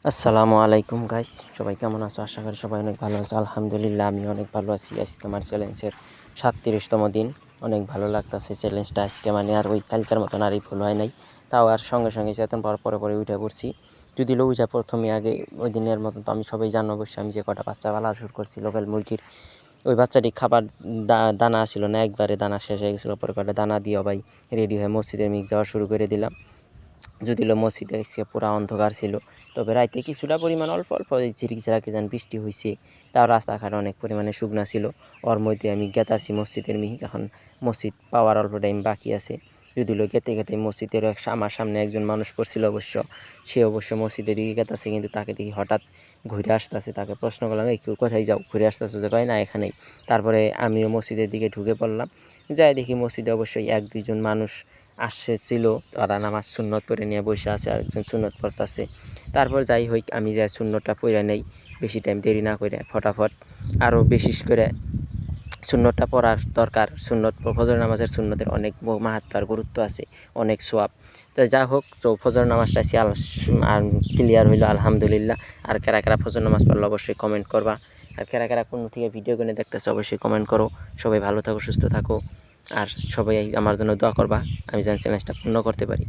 আসসালামু আলাইকুম গাইস, সবাই কেমন আছো? আশা করি সবাই অনেক ভালো আছো। আলহামদুলিল্লাহ আমি অনেক ভালো আছি। আজকে আমার চ্যালেঞ্জের 37তম দিন। অনেক ভালো লাগতেছে চ্যালেঞ্জটা আজকে, মানে আর ওই কালকের মতন আর ভুল হয় নাই। তাও আর সঙ্গে সঙ্গে চেতন পাওয়ার পরে উঠে পড়ছি। যদি উঠে প্রথমে আগে ওই দিনের মতন তো আমি সবাই জানো অবশ্যই, আমি যে কটা বাচ্চা পালা শুরু করছি লোকাল মুরগির, ওই বাচ্চাটি খাবার দানা ছিল না, একবারে দানা শেষ হয়ে গেছিলো। পরে কটা দানা দিয়ে ভাই রেডি হয়ে মসজিদের মিক যাওয়া শুরু করে দিলাম। যদিও মসজিদে এসে পুরা অন্ধকার ছিল, তবে রাইতে কিছুটা পরিমাণ অল্প অল্প ঝিরিঝারাকে যেন বৃষ্টি হয়েছে। তাও রাস্তাঘাট অনেক পরিমাণে শুকনা ছিল। ওর মধ্যে আমি গেতাছি মসজিদের মিহিক, এখন মসজিদ পাওয়ার অল্প টাইম বাকি আছে। যদিও গেতে গেতে মসজিদের আমার সামনে একজন মানুষ পড়ছিল, সে অবশ্য মসজিদের দিকে গেতাছে, কিন্তু তাকে দেখি হঠাৎ ঘুরে আসতেছে। তাকে প্রশ্ন করলাম, এই কেউ কোথায় যাও, ঘুরে আসতেছে? যে কয় না এখানেই। তারপরে আমিও মসজিদের দিকে ঢুকে পড়লাম। যাই দেখি মসজিদে অবশ্যই 1-2জন মানুষ আসছিল, তারা নামাজ সুন্নত পড়ে নিয়ে বসে আছে, আরেকজন সুন্নত পড়তেছে। তারপর যাই হোক, আমি যাই সুন্নতটা পড়ে নেই, বেশি টাইম দেরি না করে ফটাফট। আরও বিশেষ করে সুন্নতটা পড়ার দরকার। ফজর নামাজের সুন্নতের অনেক মাহাত্ম্য আর গুরুত্ব আছে, অনেক সোয়াব। তো যা হোক, তো ফজর নামাজটা আর ক্লিয়ার হইলো আলহামদুলিল্লাহ। আর কারা কারা ফজর নামাজ পড়লো অবশ্যই কমেন্ট করবা। আর কারা কারা কোন থেকে ভিডিও করে দেখতেছে অবশ্যই কমেন্ট করো। সবাই ভালো থাকো, সুস্থ থাকো, আর সবাই আমার জন্য দোয়া করবা, আমি যেন চ্যালেঞ্জটা পূর্ণ করতে পারি।